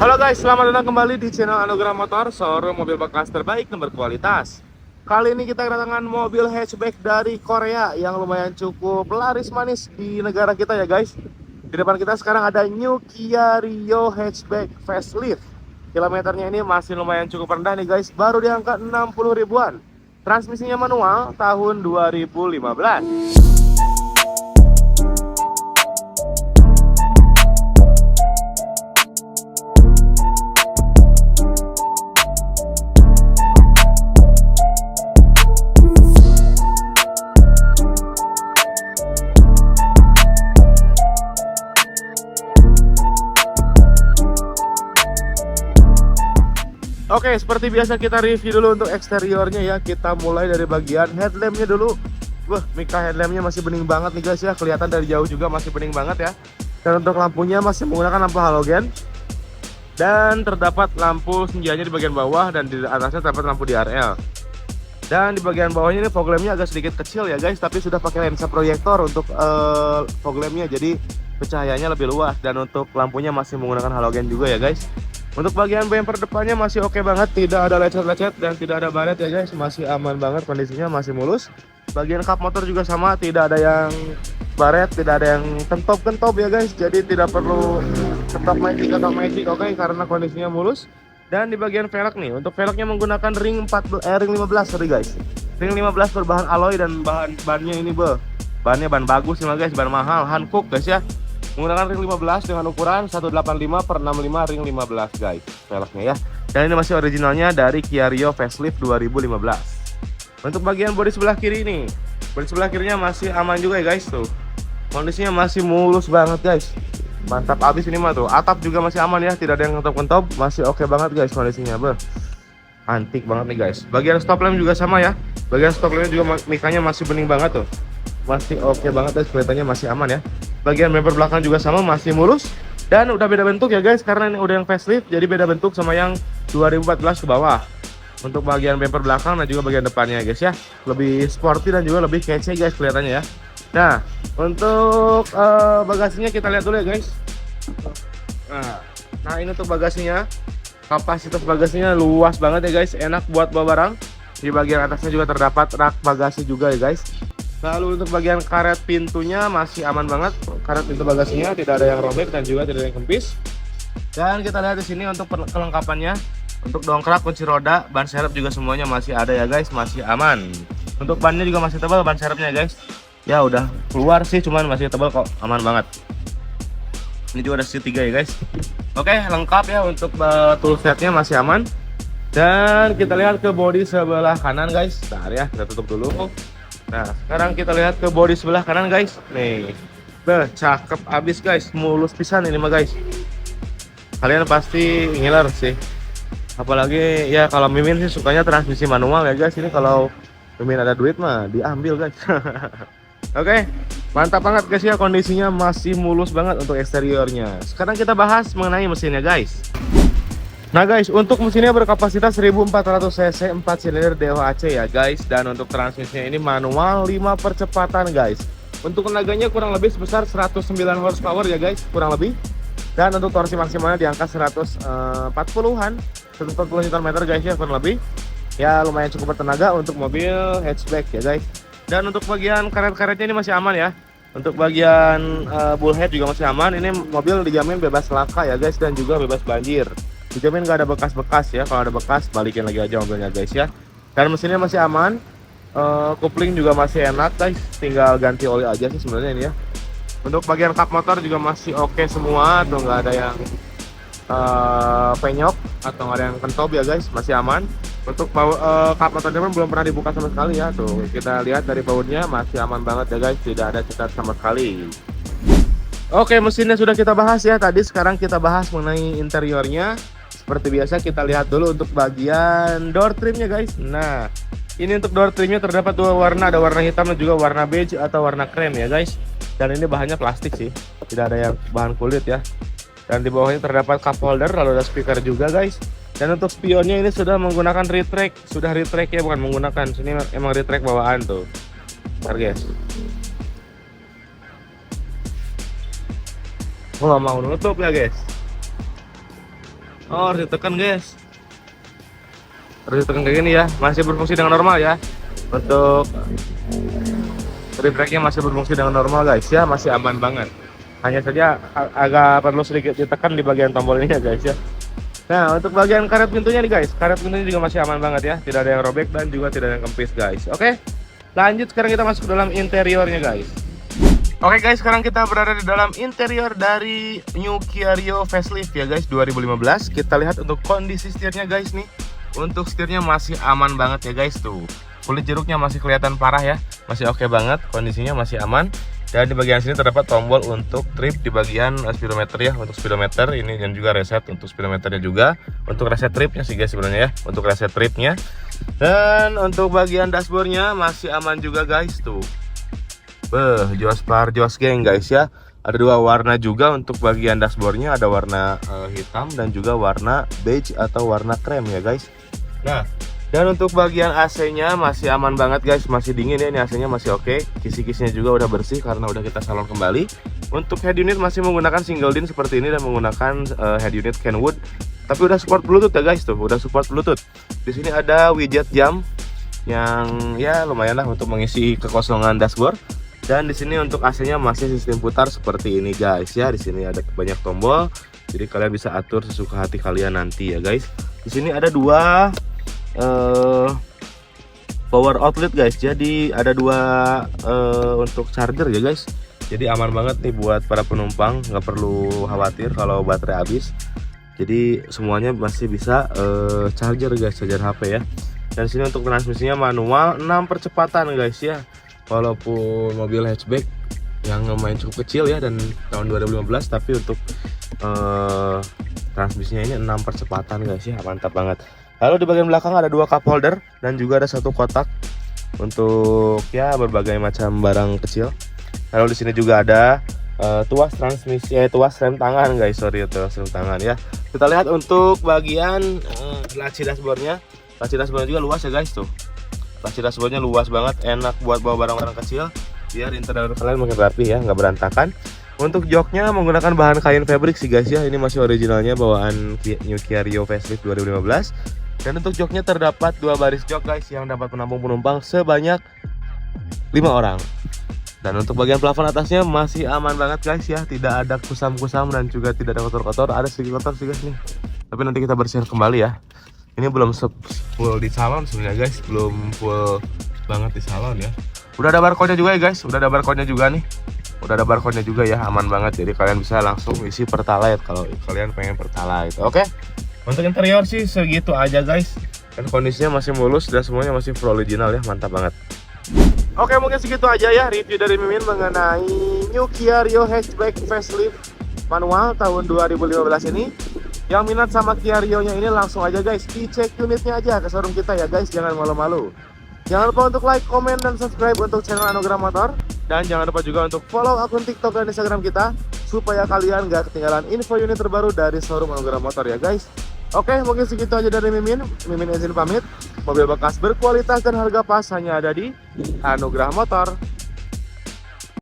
Halo guys, selamat datang kembali di channel Anugerah Motor, showroom mobil bekas terbaik dan berkualitas. Kali ini kita kedatangan mobil hatchback dari Korea yang lumayan cukup laris manis di negara kita ya guys. Di depan kita sekarang ada New Kia Rio hatchback facelift. Kilometernya ini masih lumayan cukup rendah nih guys, baru di angka 60 ribuan. Transmisinya manual tahun 2015. Oke, seperti biasa kita review dulu untuk eksteriornya ya. Kita mulai dari bagian headlampnya dulu. Wah, mika headlampnya masih bening banget nih guys ya. Kelihatan dari jauh juga masih bening banget ya. Dan untuk lampunya masih menggunakan lampu halogen. Dan terdapat lampu senjanya di bagian bawah dan di atasnya terdapat lampu DRL. Dan di bagian bawahnya ini fog lampnya agak sedikit kecil ya guys, tapi sudah pakai lensa proyektor untuk fog lampnya, jadi pencahayaannya lebih luas. Dan untuk lampunya masih menggunakan halogen juga ya guys. Untuk bagian bumper depannya masih oke banget, tidak ada lecet-lecet dan tidak ada baret ya guys, masih aman banget, kondisinya masih mulus. Bagian kap motor juga sama, tidak ada yang baret, tidak ada yang kentop-kentop ya guys, jadi tidak perlu ketop magic atau magic, oke, karena kondisinya mulus. Dan di bagian velg nih, untuk velgnya menggunakan ring 15 sorry guys, ring 15 berbahan alloy dan bannya ini bahannya ban bagus nih guys, ban mahal, Hankook guys ya. Menggunakan ring 15 dengan ukuran 185/65 ring 15 guys velgnya ya. Dan ini masih originalnya dari Kia Rio facelift 2015. Untuk bagian bodi sebelah kiri ini, bodi sebelah kirinya masih aman juga ya guys tuh. Kondisinya masih mulus banget guys. Mantap abis ini mah tuh. Atap juga masih aman ya, tidak ada yang kentop-kentop, masih oke banget guys kondisinya. Antik banget nih guys. Bagian stop lamp juga sama ya. Bagian stop lampnya juga mikanya masih bening banget tuh. Masih oke banget guys, kelihatannya masih aman ya. Bagian bumper belakang juga sama, masih mulus. Dan udah beda bentuk ya guys, karena ini udah yang facelift, jadi beda bentuk sama yang 2014 ke bawah. Untuk bagian bumper belakang dan juga bagian depannya guys ya, lebih sporty dan juga lebih kece guys kelihatannya ya. Nah, untuk bagasinya kita lihat dulu ya guys. Nah ini untuk bagasinya, kapasitas bagasinya luas banget ya guys, enak buat bawa barang. Di bagian atasnya juga terdapat rak bagasi juga ya guys. Lalu untuk bagian karet pintunya masih aman banget, karet pintu bagasinya tidak ada yang robek dan juga tidak ada yang kempis. Dan kita lihat di sini untuk kelengkapannya, untuk dongkrak, kunci roda, ban serep juga semuanya masih ada ya guys, masih aman. Untuk bannya juga masih tebal ban serepnya guys. Ya udah keluar sih, cuman masih tebal kok, aman banget. Ini juga ada C3 ya guys. Oke, lengkap ya, untuk toolsetnya masih aman. Dan kita lihat ke bodi sebelah kanan guys. Bentar ya, kita tutup dulu. Nah, sekarang kita lihat ke bodi sebelah kanan guys. Nih, cakep abis guys, mulus pisan ini mah guys. Kalian pasti ngiler sih. Apalagi ya kalau Mimin sih sukanya transmisi manual ya guys. Ini kalau Mimin ada duit mah diambil guys. Oke, mantap banget guys ya, kondisinya masih mulus banget untuk eksteriornya. Sekarang kita bahas mengenai mesinnya guys. Nah guys, untuk mesinnya berkapasitas 1400 cc 4 silinder DOHC ya guys. Dan untuk transmisinya ini manual 5 percepatan guys. Untuk tenaganya kurang lebih sebesar 109 horsepower ya guys, kurang lebih. Dan untuk torsi maksimalnya di angka 140-an 140 Nm guys ya, kurang lebih. Ya lumayan cukup bertenaga untuk mobil hatchback ya guys. Dan untuk bagian karet-karetnya ini masih aman ya. Untuk bagian bullhead juga masih aman. Ini mobil dijamin bebas laka ya guys, dan juga bebas banjir. Dijamin nggak ada bekas-bekas ya. Kalau ada bekas balikin lagi aja mobilnya guys ya. Dan mesinnya masih aman. Kopling juga masih enak guys, tinggal ganti oli aja sih sebenarnya ini ya. Untuk bagian kap motor juga masih oke semua, tuh nggak ada yang penyok atau nggak ada yang kentop ya guys, masih aman. Untuk kap motornya pun belum pernah dibuka sama sekali ya, tuh kita lihat dari bautnya masih aman banget ya guys, tidak ada cekat sama sekali. Oke, mesinnya sudah kita bahas ya tadi. Sekarang kita bahas mengenai interiornya. Seperti biasa kita lihat dulu untuk bagian door trimnya guys. Nah, ini untuk door trimnya terdapat dua warna, ada warna hitam dan juga warna beige atau warna krem ya guys. Dan ini bahannya plastik sih, tidak ada yang bahan kulit ya. Dan di bawahnya terdapat cup holder, lalu ada speaker juga guys. Dan untuk spionnya ini sudah menggunakan retract, sudah retract ya, bukan menggunakan. Sini emang retract bawaan tuh. Bentar guys. Nggak mau nutup ya guys. Oh, harus ditekan guys. Harus ditekan kayak gini ya. Masih berfungsi dengan normal ya. Untuk trip tracknya masih berfungsi dengan normal guys ya. Masih aman banget. Hanya saja agak perlu sedikit ditekan di bagian tombol ini ya guys ya. Nah, untuk bagian karet pintunya nih guys, karet pintunya juga masih aman banget ya, tidak ada yang robek dan juga tidak ada yang kempis guys. Oke, lanjut sekarang kita masuk ke dalam interiornya guys. Oke guys, sekarang kita berada di dalam interior dari New Kia Rio facelift ya guys 2015. Kita lihat untuk kondisi setirnya guys nih. Untuk setirnya masih aman banget ya guys tuh. Kulit jeruknya masih kelihatan parah ya, masih oke banget, kondisinya masih aman. Dan di bagian sini terdapat tombol untuk trip di bagian speedometer ya, untuk speedometer ini, dan juga reset untuk speedometernya juga. Untuk reset tripnya sih guys sebenarnya ya, untuk reset tripnya. Dan untuk bagian dashboardnya masih aman juga guys tuh. Jos par jos geng guys ya. Ada dua warna juga untuk bagian dashboardnya, ada warna hitam dan juga warna beige atau warna krem ya guys. Nah, dan untuk bagian AC-nya masih aman banget guys, masih dingin ya, ini AC-nya masih oke. Kisi-kisinya juga udah bersih karena udah kita salon kembali. Untuk head unit masih menggunakan single din seperti ini dan menggunakan head unit Kenwood. Tapi udah support Bluetooth ya guys tuh, udah support Bluetooth. Di sini ada widget jam yang ya lumayan lah untuk mengisi kekosongan dashboard. Dan di sini untuk AC-nya masih sistem putar seperti ini guys ya. Di sini ada banyak tombol, jadi kalian bisa atur sesuka hati kalian nanti ya guys. Di sini ada dua power outlet guys, jadi ada dua untuk charger ya guys. Jadi aman banget nih buat para penumpang, nggak perlu khawatir kalau baterai habis. Jadi semuanya masih bisa charger guys, charger HP ya. Dan sini untuk transmisinya manual 6 percepatan guys ya. Walaupun mobil hatchback yang lumayan cukup kecil ya dan tahun 2015, tapi untuk transmisinya ini 6 percepatan guys ya, mantap banget. Lalu di bagian belakang ada dua cup holder dan juga ada satu kotak untuk ya berbagai macam barang kecil. Lalu di sini juga ada tuas transmisi, tuas rem tangan guys, tuas rem tangan ya. Kita lihat untuk bagian laci dashboardnya. Laci dashboardnya juga luas ya guys tuh. Laci dashboardnya luas banget, enak buat bawa barang-barang kecil. Biar interior kalian makin rapi ya, nggak berantakan. Untuk joknya menggunakan bahan kain fabric sih guys ya. Ini masih originalnya bawaan New Kia Rio facelift 2015. Dan untuk joknya terdapat dua baris jok guys yang dapat menampung penumpang sebanyak 5 orang. Dan untuk bagian plafon atasnya masih aman banget guys ya, tidak ada kusam-kusam dan juga tidak ada kotor-kotor. Ada sedikit kotor sih guys nih, tapi nanti kita bersihin kembali ya. Ini belum full di salon sebenarnya guys, belum full banget di salon ya. Udah ada barcode-nya juga ya guys, udah ada barcode-nya juga nih. Udah ada barcode-nya juga ya, aman banget. Jadi kalian bisa langsung isi Pertalite kalau kalian pengen Pertalite. Oke. Untuk interior sih segitu aja guys. Dan kondisinya masih mulus dan semuanya masih full original ya, mantap banget. Oke, mungkin segitu aja ya review dari Mimin mengenai New Kia Rio hatchback facelift manual tahun 2015 ini. Yang minat sama Kia Rio-nya ini langsung aja guys, dicek unitnya aja ke showroom kita ya guys, jangan malu-malu. Jangan lupa untuk like, comment, dan subscribe untuk channel Anugerah Motor. Dan jangan lupa juga untuk follow akun TikTok dan Instagram kita, supaya kalian gak ketinggalan info unit terbaru dari showroom Anugerah Motor ya guys. Oke, mungkin segitu aja dari Mimin. Mimin izin pamit. Mobil bekas berkualitas dan harga pas hanya ada di Anugerah Motor.